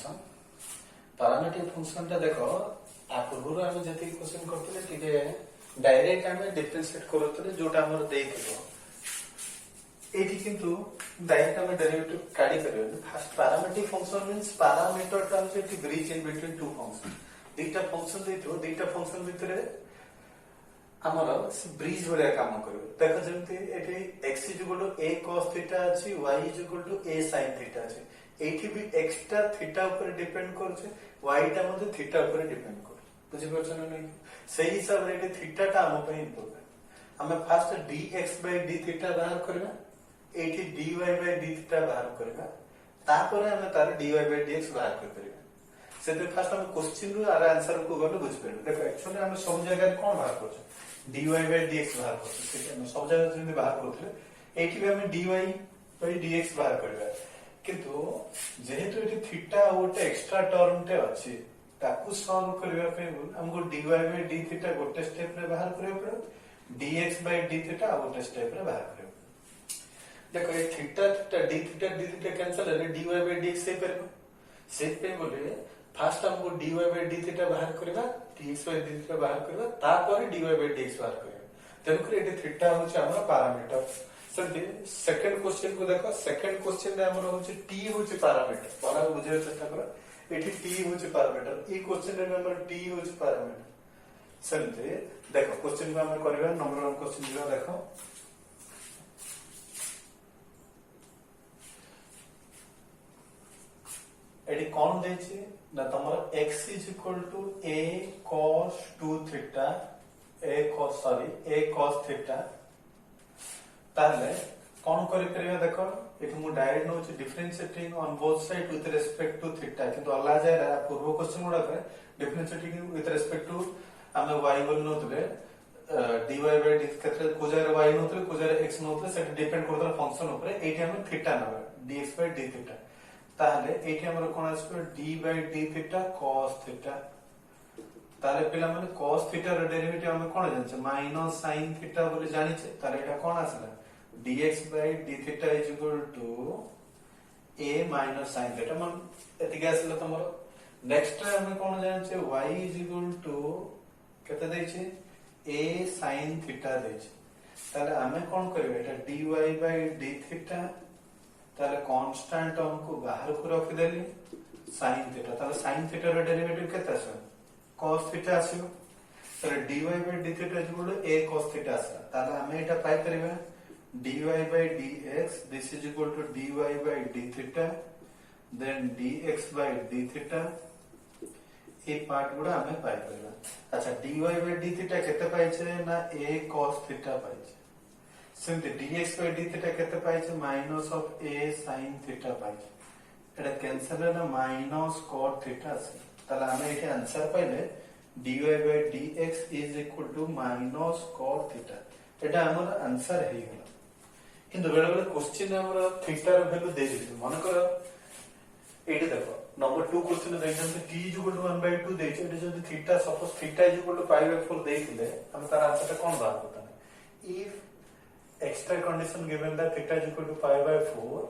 Function parametric function टा देखो आ पूर्व आम जी क्वेश्चन करते डायरेक्ट आम डिफरेंशिएट करते जोटा आम देथिबो एठी किंतु डायरेक्ट आम डेरिवेटिव काढी परिबो first parametric function means parameter टा it bridge in between two function दुईटा फंक्शन देथिबो दुईटा फंक्शन भितरे आमर ब्रिज भाया काम कर देख जमी ये x a cos थीटा अच्छी y a sin थीटा अच्छी एठी भी एक्स्ट्रा थीटा ऊपर डिपेंड करछे y टा मध्ये थीटा ऊपर डिपेंड कर बुझि परछ न नै सही हिसाब रे थीटा टा हम पे इंपोर्टेंट हम फर्स्ट dx d थीटा बाहर करबा एठी dy d थीटा बाहर करबा तापर हम तार dy dx बाहर कर परबा से फर्स्ट हम क्वेश्चन रो आर आंसर को गले बुझ परबा देखो एक्चुअली हम सब जगह कोन बाहर करछ dy dx बाहर करछ हम सब जगह जमी बाहर करथले एठी भी हम dy dx बाहर करबा किंतु जेहेतु ये थीटा गोटे एक्स्ट्रा टर्म टे अच्छी ताकू सॉल्व करबा पे हमको dy d थीटा गोटे स्टेप रे बाहर करबा पड़ो dx d थीटा गोटे स्टेप रे बाहर करबा देखो ये theta theta d theta cancel है dy dx से परबो से पे बोले फर्स्ट हमको dy d थीटा बाहर करबा dx d थीटा बाहर करबा तापर dy dx बाहर करबा तनको ये थीटा होछ हमर पैरामीटर सेकंड क्वेश्चन को देखो सेकंड क्वेश्चन रे हमर होचे t होचे पैरामीटर बड़ा बुझे चेष्टा करो एठी t होचे पैरामीटर ई क्वेश्चन रे हमर t होचे पैरामीटर सेमते देखो क्वेश्चन को हम करबा नंबर 1 क्वेश्चन जो देखो एठी कोन देछि ना तमर x a cos 2 theta a cos theta ताले कौन करि परिबा देखो एठी मु डायरेक्ट नो differentiating on both side with respect to theta किंतु अल्ला जाय पूर्व क्वेश्चन गुडा करे डिफरेंशिएटिंग विथ रिस्पेक्ट टू हमें y बोल नोतले dy dx क्षेत्र को जाय y नोतले को जाय x नोतले सेट डिपेंड करदर फंक्शन ऊपर एठी हम थीटा नबे dx d थीटा ताले एठी हमर कोन आसबे d थीटा cos थीटा ताले पिला माने cos थीटा रो डेरिवेटिव हम कोन जानि माइनस sin थीटा बोले जानि छे ताले एटा कोन आसला dx d theta is equal to a minus sin theta मन एतिके आसला तमरो नेक्स्ट हम कोन जानि छे y is equal to केते दै छे a sin theta दै छे ताले हमें कोन करबे एटा dy d theta ताले कांस्टेंट टर्म को बाहर को रख देली sin theta ताले sin theta रो डेरिवेटिव केते आसे cos theta आसियो ताले dy d theta is equal to a cos theta आसला ताले हमें एटा पाई करबे dy dx this is equal to dy d theta then dx d theta A part गुडा हमें पाई करबा अच्छा dy d theta केते पाई छे ना a cos theta पाई छे सिंपली dx d theta केते पाई छे minus of a sin theta पाई छे एटा कैंसिल है ना माइनस cot theta से तला हमें एटे आंसर पाइले dy dx is equal to minus cot theta एटा हमर आंसर हे गेला किंतु बेले बेले क्वेश्चन हमर थीटा रो वैल्यू दे दिस मन कर एठी देखो नंबर 2 क्वेश्चन देखन से t = 1/2 दे छै एठी जदी थीटा सपोज थीटा = π/4 देथिले हम तार आंसर कोन बात होता है if extra condition given that theta = π/4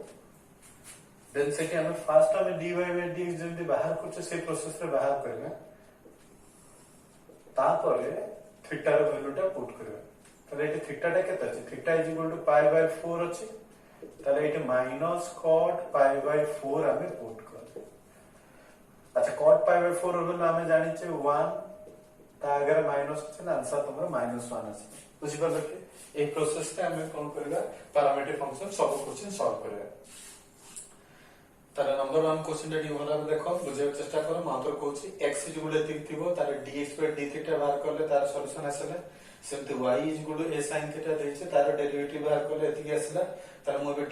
then से हम फर्स्ट हम dy dx जदी बाहर करछ से प्रोसेस रे बाहर करबे तापर थीटा रो वैल्यू टा पुट करबे ताले एटी थीटा टा केते अछि थीटा = π/4 अछि ताले एटी माइनस cot π/4 हमें पुट कर अच्छा cot π/4 होलो हमें जानि छै 1 ता अगर माइनस छै ना आंसर तमरो -1 अछि बुझि परल के ए प्रोसेस से हमें कोन करबा पैरामीट्रिक फंक्शन सब क्वेश्चन सॉल्व करबा तारे नंबर 1 क्वेश्चन रेडी होला देखो बुझे चेष्टा करो मात्र कहूची x = थिबो तारे dx d थीटा बाहर करले तार सॉल्यूशन आसले सेमते y = a sin थीटा दैछे तार डेरिवेटिव बाहर करले एतिके आसला तार मो dy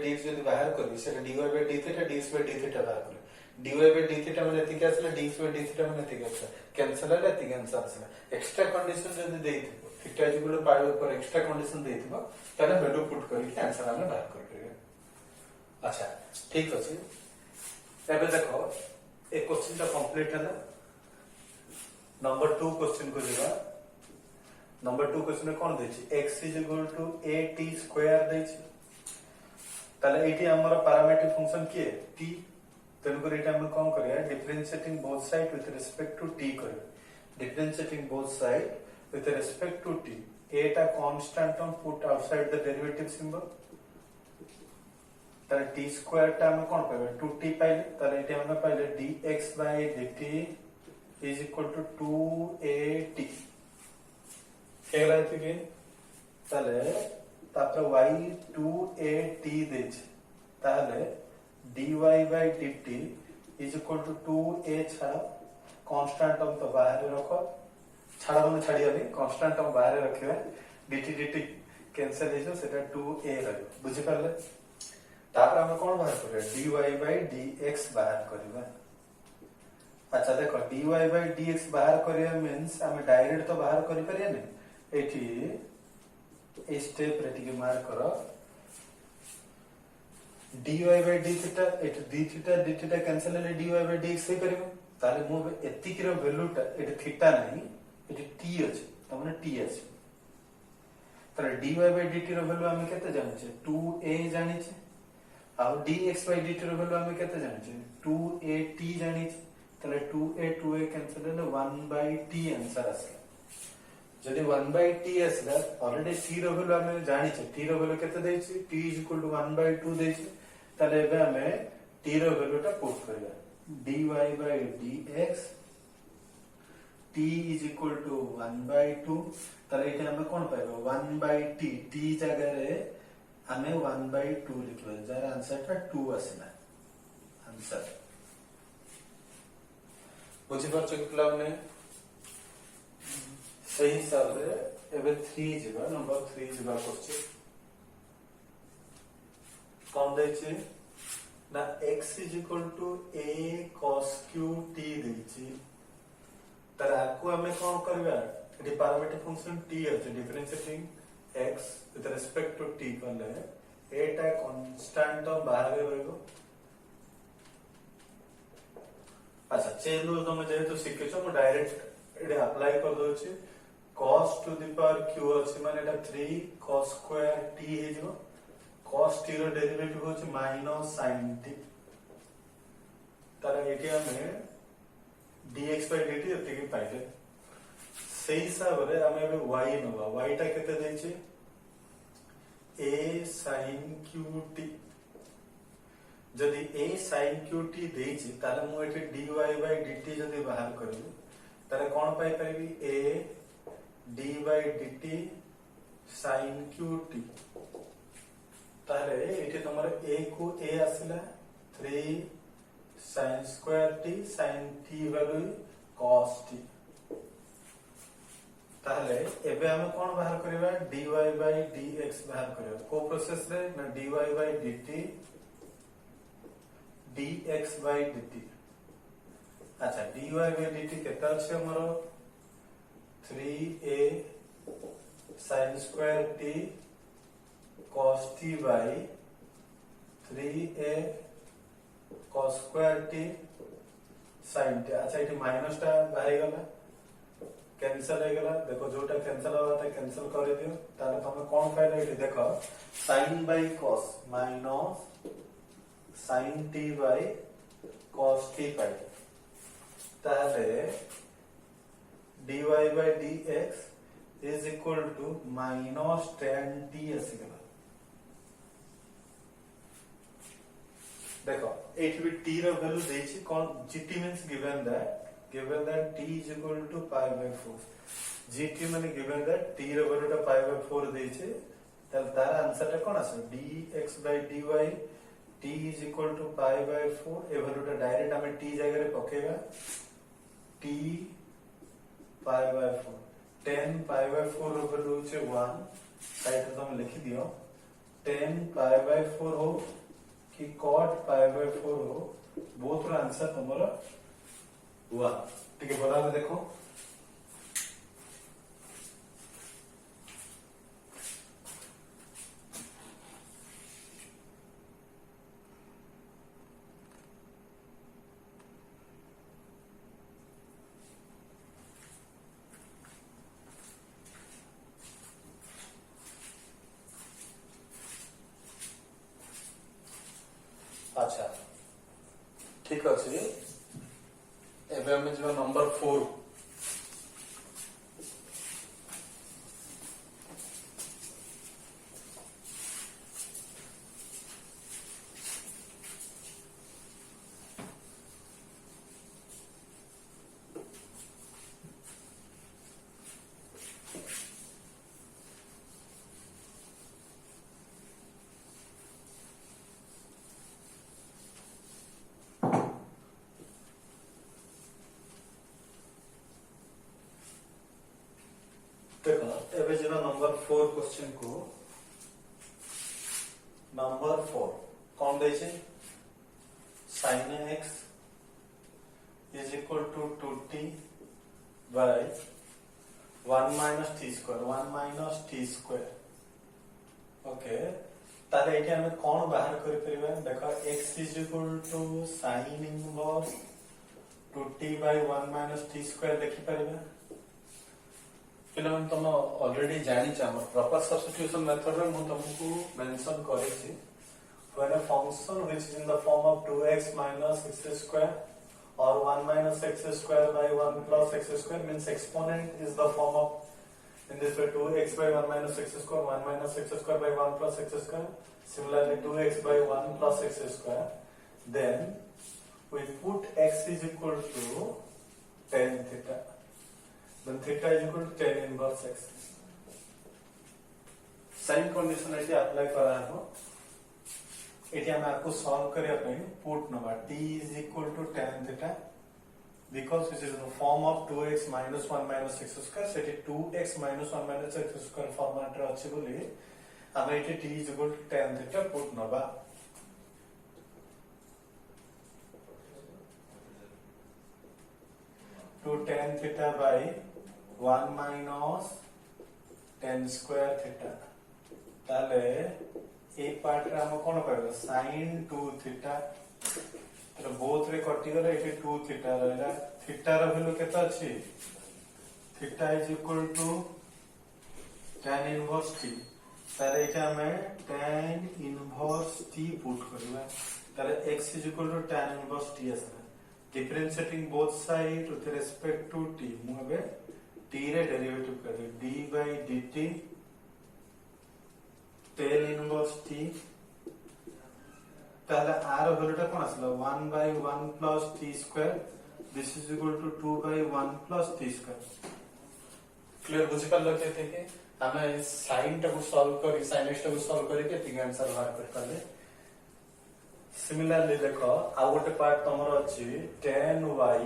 dx जदी बाहर करबी सेटा dy d theta dx d theta बाहर करले dy d थीटा माने एतिके आसला dx d थीटा माने एतिके आसला कैंसिल है एतिके आंसर आसला एक्स्ट्रा कंडीशन जदी देइथिबो थीटा = π/4 एक्स्ट्रा कंडीशन देइथिबो तारे वैल्यू पुट करके आंसर हम बाहर कर परबे अच्छा ठीक अछि एबे देखो ए क्वेश्चन ता कंप्लीट है नंबर 2 क्वेश्चन को जेबा नंबर 2 क्वेश्चन में कोन दैछि x = at² दैछि ताले एटी हमर पैरामीट्रिक फंक्शन के t तेणुकर ये आम कौन करिया differentiating both side with respect to t करिया differentiating both side with respect to t एटा constant term put outside the derivative symbol तारे टी स्क्वायर टा हम कौन पाइबे 2t पाइले तारे एटी हम पाइले dx by dt is equal to 2at केला है ताले तापर y 2at देछ ताले dy by dt is equal to 2a छाड़ा कांस्टेंट टर्म तो बाहर रखो छाड़ा माने छाड़ियानी कांस्टेंट टर्म बाहर रखिबे dt dt कैंसिल हे जो सेटा 2a रहबो बुझि परले तापर हम कोन बाहर करे dy by dx बाहर करबा अच्छा देखो dy by dx बाहर करिया मींस हम डायरेक्ट तो बाहर करि परिया नै एठी ए स्टेप रे टिके मार्क करो dy by d थीटा एठी d theta d theta cancel ले dy by dx हे परबो ताले मो एतिकी रो वैल्यू टा एठी थीटा नहीं एठी t अछि त माने t अछि ताले dy by dt रो वैल्यू हम केते जानि छै 2a जानि छै आ dx by dt रो वैल्यू हम केते जानि छै 2at जानि छै ताले 2a कैंसिल ले 1/t आंसर आसे जदि 1/t आसला ऑलरेडी t रो वैल्यू हम जानि छै t रो वैल्यू केते दै छै t = 1/2 दै छै ताले एबे हमें t रो वैल्यू टा पुट करबा dy by dx t = 1/2 ताले एटा हम कोन पाइबो 1/t t जगह रे हमें 1/2 लिखबा जार आंसर टा 2 आसला आंसर बुझि परछ कि प्लान ने सही हिसाब रे एबे 3 जिबा नंबर 3 जिबा करछ कौन दै छै ना x = a cos q t दै छै तर आको हमें कोन करबा एटी पैरामीटर फंक्शन t अछि differentiating x with respect to t करले एटा कांस्टेंट तो बाहर रहबो अच्छा चेन रूल तो मुझे तो सीखे छ मु डायरेक्ट एडे अप्लाई कर दो छी cos to the power q अछि माने एटा 3 cos स्क्वायर t हे जो cos t रो डेरिवेटिव होछि माइनस sin t तारा एटी हमें dx by dt एतिकी पाइले सेही हिसाब रे हमें एबे y नबा y टा केते दै छै a sin qt जदि a sin qt दै छै ताले मु एटी dy by dt जदि बाहर करबी ताले कोन पाइ परबी a d by dt sin qt ताले एटी तमरे a को a आसिला 3 sin square t sin t value cos t ताले एबे हम कोन बाहर करबा dy by dx बाहर करबा को प्रोसेस रे ना dy by dt dx by dt अच्छा dy by dt केता छै हमरो 3a sin square t cos t by 3a cos square t sin t अच्छा एटी माइनस टा बाहर गला कैंसिल हो गला देखो जोटा कैंसिल होता है कैंसिल कर दियो ताले तुम कोन पाइले एटी देखो sin by cos minus sin t by cos t पाइले ताले dy by dx is equal to minus tan t आसीगला देखो एटी भी t रो वैल्यू दै छी कोन gt means given that t is equal to pi by 4 gt माने given that t रो value टा pi by 4 दै छै त तार आंसर टा कोन आसे dx by dy t is equal to pi by 4 ए वैल्यू टा डायरेक्ट हमें t जगह रे पकेगा t pi by 4 10 pi by 4 रो वैल्यू छै 1 साइड तो हम लिखि दियो 10 pi by 4 हो कि cot pi by 4 हो बोथ रो आंसर तुम्हारा हुआ ठीक है बना के देखो अच्छा ठीक अच्छे एबे हमें जो नंबर 4 देखो एबे जो नंबर 4 क्वेश्चन को नंबर 4 कौन दे छे sin x is equal to 2t by 1 minus t square okay ताले एठी हमें कौन बाहर करि परिबा देखो x is equal to sin inverse 2t by 1 minus t square देखि परिबा तुम ऑलरेडी जानी हमर प्रॉपर सब्स्टिट्यूशन मेथड रे मु तुमको मेंशन करे छी when a function which is in the form of 2x minus x square or 1 minus x square by 1 plus x square means exponent is the form of in this way 2x by 1 minus x square 1 minus x square by 1 plus x square similarly 2x by 1 plus x square then we put x is equal to tan theta then theta is equal to tan inverse x same condition eighty apply करा हो eighty हम आपको solve करिया पे put number t is equal to tan theta because this is in the form of 2x minus 1 minus x square सेटी 2x minus 1 minus x square format रे अछि बोली हम eighty t is equal to tan theta put नबा to tan theta by 1 minus tan square theta ताले ए part रे हम कोन करबे sin 2 थीटा तो बोथ रे कटि गले एठी 2 थीटा रहला थीटा रो वैल्यू केता अछि theta is equal to tan inverse t तारे एटा हमें tan इनवर्स t पुट करबा तारे x is equal to tan inverse t आसला differentiating both side with respect to t मु अबे t रे डेरिवेटिव कर दे d by dt tan inverse t ताले r वैल्यूटा कोन आसला 1 by 1 plus t square this is equal to 2 by 1 plus t square clear बुझि पालो केते के हमें sin टा को सॉल्व करी sin x टा को सॉल्व करी के तीन आंसर बाहर कर पाले सिमिलरली देखो आ गोटे पार्ट तमरो अछि tan y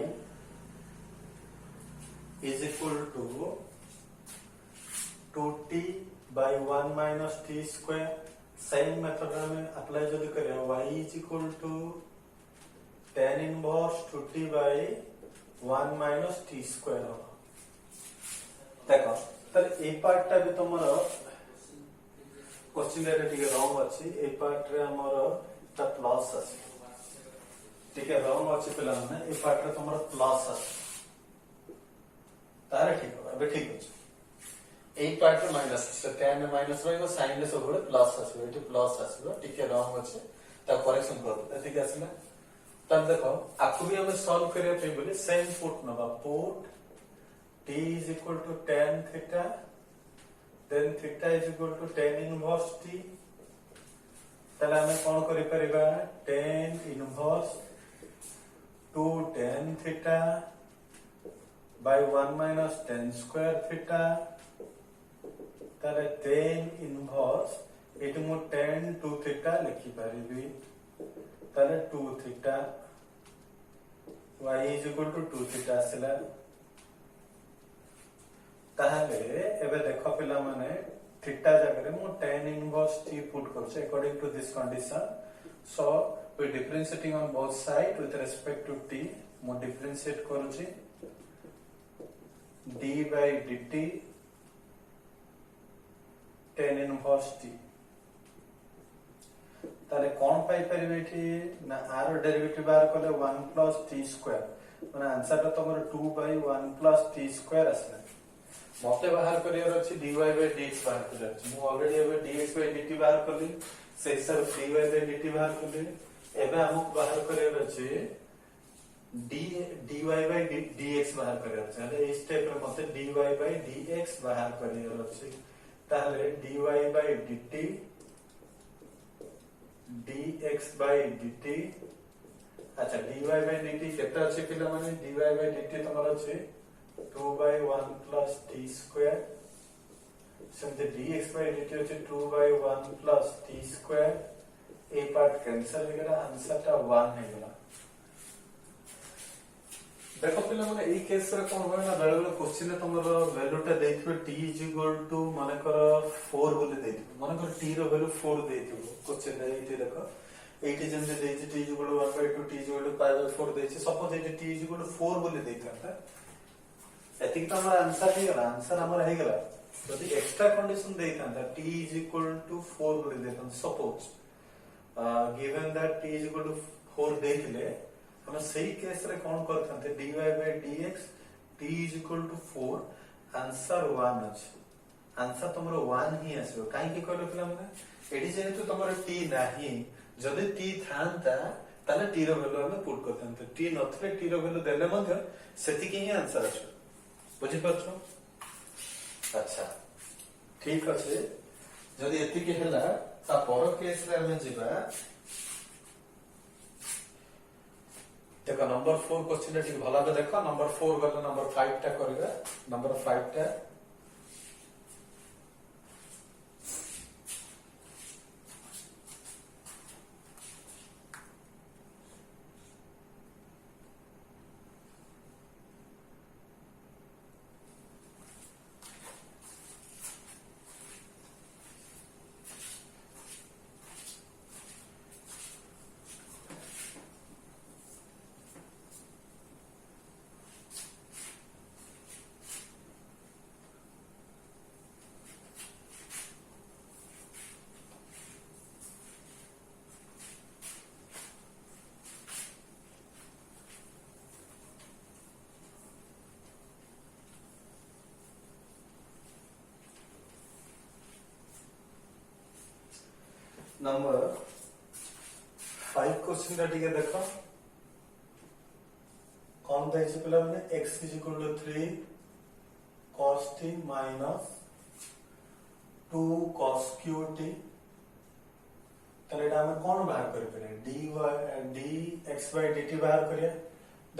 is equal to 2t by 1 minus t square same method में अप्लाई जल्दी करें y is equal to tan inverse 2t by 1 minus t square हो देखो तर ए पार्ट टा भी तमरो क्वेश्चन रे ठीक रॉन्ग अछि ए पार्ट रे हमरो ता प्लस अछि ठीक है रॉन्ग अछि पिला माने ए पार्ट रे तमरो प्लस अछि तारे ठीक हो अबे ठीक अछि ए पार्ट रे माइनस तो tan में माइनस रहइबो sin रे सब प्लस आसीबो एटी प्लस आसीबो ठीक है रॉन्ग अछि ता करेक्शन कर ठीक आसीला तब देखो आपको भी हमें सॉल्व करिया पे बोले सेम पुट नबा put t is equal to tan theta then theta is equal to tan inverse t तला हमें कोन करि परिबा tan inverse 2 tan theta by 1 minus tan square theta ताले tan inverse एटी मु tan 2 theta लिखि परिबी ताले 2 theta y is equal to 2 theta आसिला ताहले एबे देखो पिला माने थीटा जगह मु tan inverse t पुट करछ according to this condition so we differentiating on both side with respect to t मु डिफरेंशिएट करूची d by dt tan inverse t ताले कोन पाई परिबे कि ना r डेरिवेटिव बाहर करले 1 plus t square माने आंसर त तमर 2 by 1 plus t square आसला मते बाहर करियर अछि dy by dx बाहर कर अछि मु ऑलरेडी एबे dx by dt बाहर करली से सब dy by dt बाहर करली एबे हमक बाहर करियर अछि dy by dx बाहर करियर छै हेले ए स्टेप रे मते dy by dx बाहर करियर अछि ताले dy by dt dx by dt अच्छा dy by dt केते अछि पिला माने dy by dt तमर अछि 2 by 1 plus t square समझे dx by dt अछि 2 by 1 plus t square A part cancel हो गया आंसर टा 1 है गला देखो पिला माने ई केस रे कोन होय ना बेले बेले क्वेश्चन रे तमर वैल्यू टा देथिबे t माने कर 4 बोले देथिबे माने कर t रो वैल्यू 4 देथिबे क्वेश्चन रे एटी देखो एटी जन जे देछि t 1 by 2 t pi by 4 देछि सपोज एटी t 4 बोले देथाता एतिक त हमर आंसर हे गला आंसर हमर हे गला यदि एक्स्ट्रा कंडीशन देथाता t 4 बोले देथान सपोज गिवन दैट t 4 देखले हम सही केस रे कोन करथांते dy by dx t = 4 answer 1 अछि आंसर तमरो 1 ही आसो काई के कहलो पिला माने एडी जेहेतु तमरो t नाही जदि t थांता ताले t रो वैल्यू हम पुट करथांते t नथले t रो वैल्यू देले मध्ये सेति के ही आंसर आसो बुझि परछो अच्छा ठीक अछि जदि एति के हला ता पर केस रे हम जिबा देखो नंबर 4 क्वेश्चन ठीक भला के देखो नंबर 4 गले नंबर 5 टा करबे नंबर 5 टा नंबर 5 क्वेश्चन टा ठीक देखो कौन था इसे पिला मैंने x = 3 cos t minus 2 cos q t तले हम कौन बाहर कर पे dy dx by dt बाहर करिया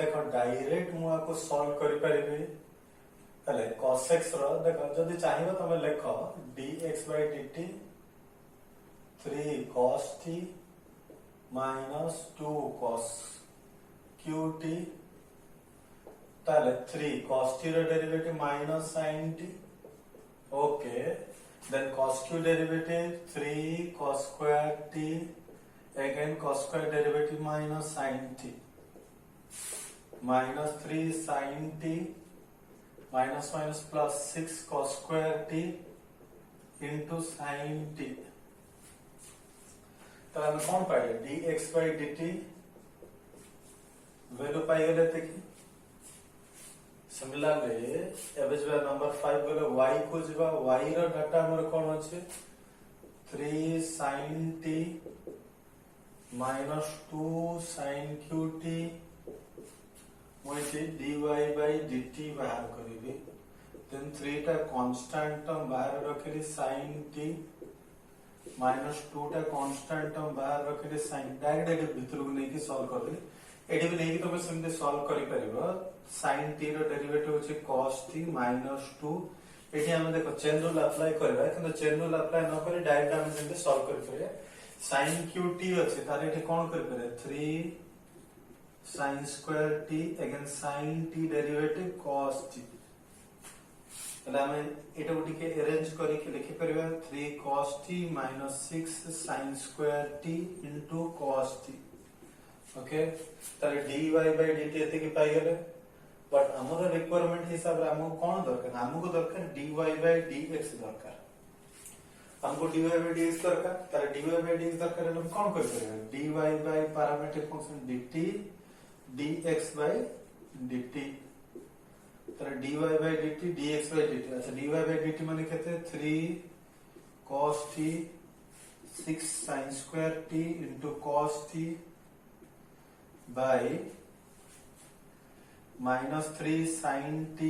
देखो डायरेक्ट मुआ को सॉल्व कर परिबे तले cos x रो देखो जदी चाहिबो तमे लेखो dx by dt 3 cos t minus 2 cos qt ताले 3 cos t रो derivative minus sin t okay then cos q derivative 3 cos square t again cos square derivative minus sin t minus 3 sin t minus minus plus 6 cos square t into sin t तो हम कौन पाइले dx by dt value pi गले थे कि similarly average वे number 5 गले y को जबा y रो डाटा हमर कोन अछि 3 sin t minus 2 sin qt मोइसे dy by dt बाहर करिबे देन 3 टा कांस्टेंट टर्म बाहर रखली sin t माइनस 2 टा कांस्टेंट टर्म बाहर रखले sin डायरेक्ट एडी भितर को नहीं कि सॉल्व कर दे एडी भी नहीं कि तबे सेमते सॉल्व करि परिबो sin t रो डेरिवेटिव होचे cos t minus 2 एठी हम देखो चेन रूल अप्लाई करबा किंतु चेन रूल अप्लाई न करी डायरेक्ट हम सेमते सॉल्व कर परिबे sin qt होचे तारे एठी कोन कर परिबे 3 sin square t again sin t derivative cos t तले हमें एटा गुटी के अरेंज करी के लिखि परिबा 3 cos t minus 6 sin square t into cos t okay तले dy by dt एते के पाई गेले बट हमर रिक्वायरमेंट हिसाब रे हमको कोन दरकार हमको दरकार dy by dx दरकार हमको dy by dx दरकार तले dy by dx दरकार हम कोन कर परिबा dy by parametric function dt dx by dt तर dy by dt dx by dt अच्छा dy by dt माने कहते 3 cos t 6 sin square t into cos t by -3 sin t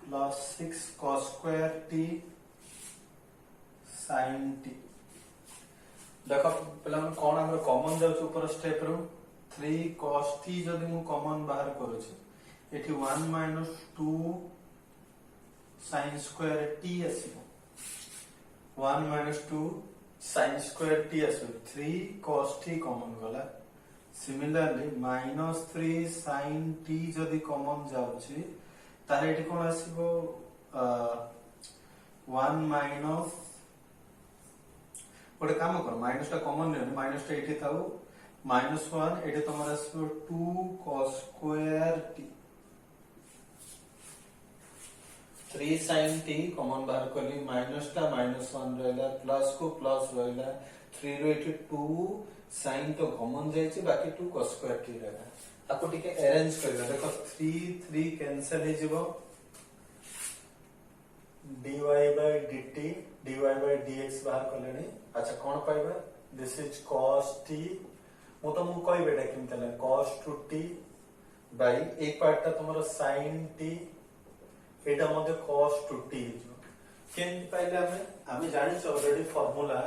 plus 6 cos square t sin t। देख पे कौन आम कमन जाऊँ ऊपर स्टेप रू 3 cos t जदि मु कमन बाहर करुचे एठी 1 minus 2 sin square t आसीबो 1 minus 2 sin square t आसीबो 3 cos t कमन गला। सिमिलरली -3 sin t जदि कमन जाउची तारे एठी कोन आसीबो 1 माइनस गोटे काम कर माइनस टा कॉमन नहीं माइनस टा एठी थाउ -1 एठी तमरा आसीबो 2 cos square t 3 sin t common बाहर करली माइनस टा -1 रहला प्लस को प्लस रहला 3 रो एठी 2 sin तो कॉमन जायछि बाकी 2 cos स्क्वायर t रहला। आपको टिके अरेंज करबा देखो 3 कैंसिल हे जिवो dy by dt dy by dx बाहर करलेनी। अच्छा कोन पाइबा दिस इज cos t मु तो मु कहबे एटा किम तले cos 2t बाय एक पार्ट ता तुम्हारा sin t एटा मध्ये cos 2t हिजो केन पाइले हमें जानि छ ऑलरेडी फार्मूला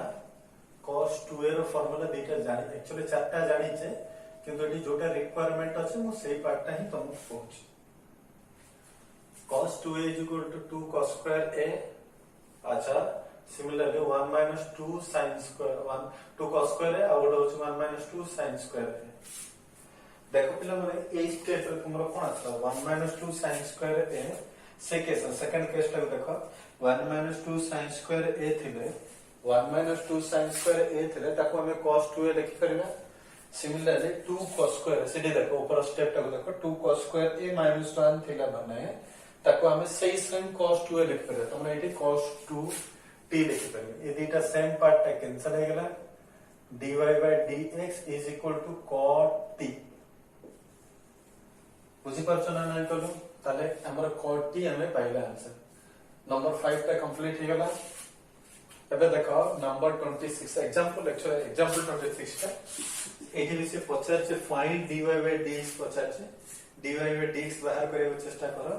cos 2a रो फार्मूला देटा जानि एक्चुअली चारटा जानि छे किंतु एटी जोटा रिक्वायरमेंट अछि मु सेही पार्टटा ही तुमको कहूची। cos 2a is equal to 2 cos square a। अच्छा similarly 1 minus 2 sin square 1 2 cos square a और होची 1 minus 2 sin square a। देखो पिला माने ए स्टेप रे तुमरो कोन आछा 1 minus 2 sin square a से केस सेकंड केस टा देखो 1 minus 2 sin square a थिले 1 minus 2 sin square a थिले ताको हमें cos 2a लिखि करबा। सिमिलरली 2 cos square सेठी देखो ऊपर स्टेप टा देखो 2 cos square a minus 1 थिला बने ताको हमें सही सेम cos 2a लिख परबे तमरा एठी cos 2 t लिख परबे। ए दीटा सेम पार्ट टा कैंसिल हो गेला dy by dx is equal to cot t बुझी परछ ना नै कलु ताले हमर cot t हमें पाइला आंसर। नंबर 5 टा कंप्लीट हो गेला। एबे देखो नंबर 26 एग्जांपल एक्चुअली एग्जांपल 26 टा एठी विषय पचार से फाइंड dy by dx पचार से dy by dx बाहर करे चेष्टा करो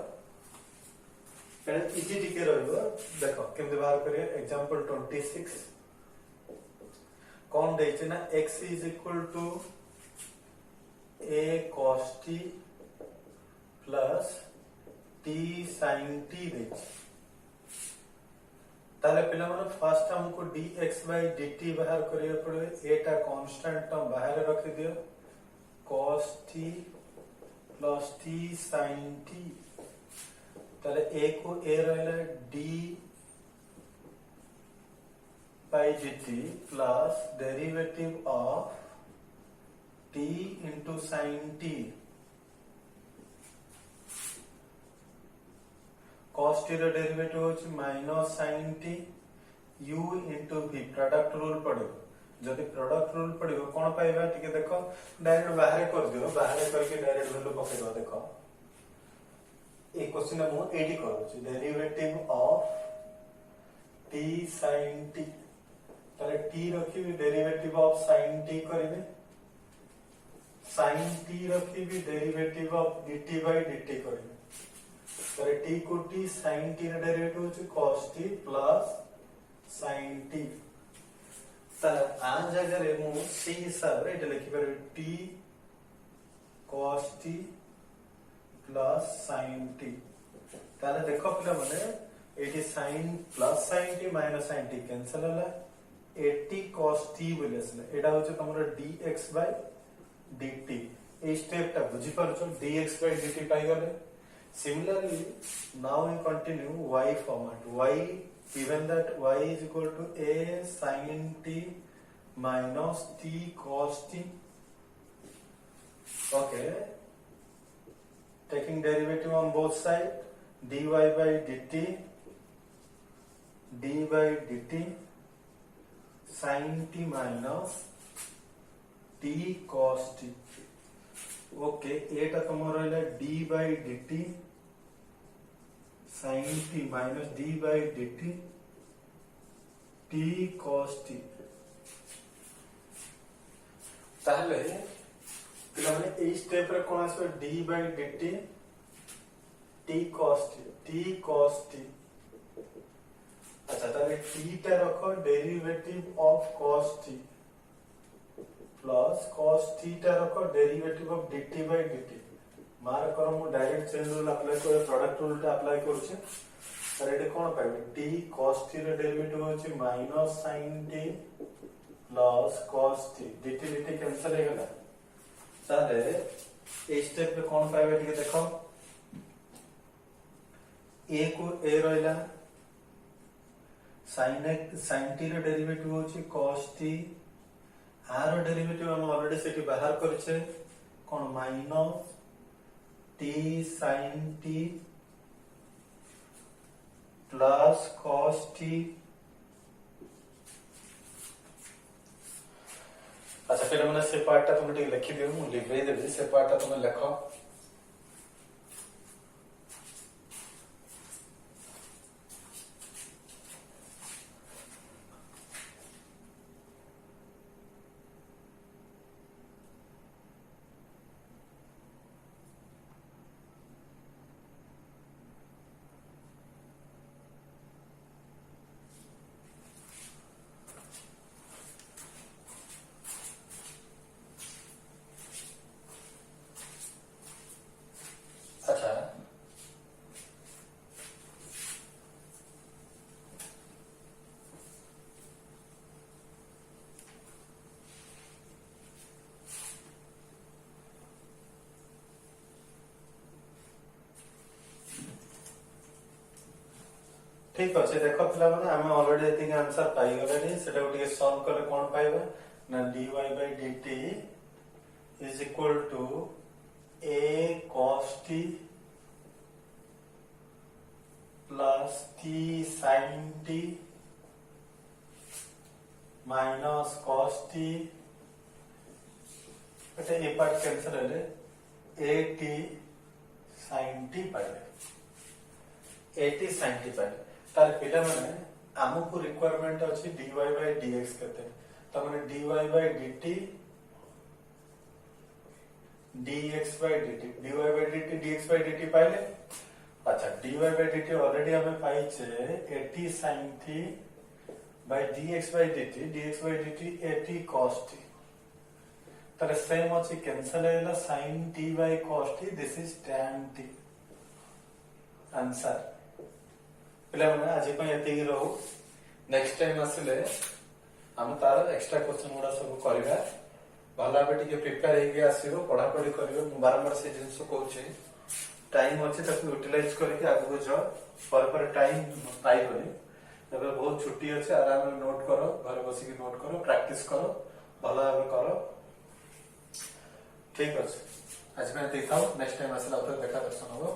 इजी टिके रहइबो। देखो केमते बाहर करिए एग्जांपल 26 कौन दैछे ना x is equal to a cos t plus t sin t दैछे ताले पिला माने फर्स्ट हमको dx by dt बाहर करिए पड़े एटा कांस्टेंट टर्म बाहर रख दियो cos t plus t sin t ताले a को a रहला d by dt plus derivative of t into sin t cos t row derivative होची minus sin t u into v product rule पड़ो जदि product rule पड़ो कोन पाइबा टिके देखो डायरेक्ट बाहर कर दियो बाहर करके डायरेक्ट वैल्यू पकेबा। देखो ए क्वेश्चन मु एडी करूची derivative of t sin t ताले t रखिबी डेरिवेटिव ऑफ sin t करिवे sin t रखिबी derivative of dt by dt करिवे ताले t को t sin t रे डेरिवेटिव होची cos t plus sin t ताले आ जगह रे मु c हिसाब रे एटा लिखि परबे t cos t plus sin t ताले देखो पिला माने एटी sin plus sin t minus sin t cancel होला 80 cos t बोलेसले एटा होचे तमरो dx by dt ए स्टेप टा बुझी परछो dx by dt पाई गले। Similarly now we continue y format y given that y is equal to a sin t minus t cos t okay taking derivative on both sides dy by dt d by dt sin t minus t cos t okay एटा तुम रहला d by dt sin t minus d by dt t cos t ताहले पिला माने a step रे कोन आसो d by dt t cos t अच्छा ताले t टा रखो derivative of cos t plus cos t टा रखो derivative of dt by dt मार करो मु डायरेक्ट चेन रूल अप्लाई करे प्रोडक्ट रूल टा अप्लाई करूछे तर एटे कोन पाइबे t cos t रे डेरिवेटिव होची minus sin t plus cos t dt dt cancel हो गला ताले ए स्टेप पे कोन पाइबे ठीक देखो a को a रहला sin t रे डेरिवेटिव होची cos t आर डेरिवेटिव हम ऑलरेडी सेठी बाहर करछे कोन minus t sin t plus cos t अच्छा फिर हमने से पार्ट टा तुम ठीक लिखि दियो मु लिख देबे से पार्ट टा तुम लिखो अच्छा ठीक अच्छे देख पिला माने आमे ऑलरेडी एतिक आंसर पाई गलेनी सेटा गोटे सॉल्व करे कोन पाइबा ना dy by dt is equal to a cos t plus t sin t minus cos t एटा ए पार्ट कैंसिल होले a t sin t पाइबे a t sin t पाइबे तार पिला माने हमको रिक्वायरमेंट अछि dy by dx करते त माने dy by dt dx by dt dy by dt dx by dt पाइले अच्छा dy by dt ऑलरेडी हमें पाई छे 80 sin t by dx by dt 80 cos t तार सेम अछि कैंसिल हैला sin t by cos t this is tan t answer पिला माने आज पे एति रहू नेक्स्ट टाइम आसिले हम तार एक्स्ट्रा क्वेश्चन गुडा सब करबा भला बे टिके प्रिपेयर हे के आसीबो पढा पढी करियो बारंबार से जिंस कहूचे टाइम अछि ताकू यूटिलाइज करके आगु जो पर टाइम पाई गनी तबे बहुत छुट्टी अछि आराम में नोट करो घर बसी के नोट करो प्रैक्टिस करो भला करो ठीक अछि आज पे एति थाओ नेक्स्ट टाइम आसिला तो देखा दर्शन हो।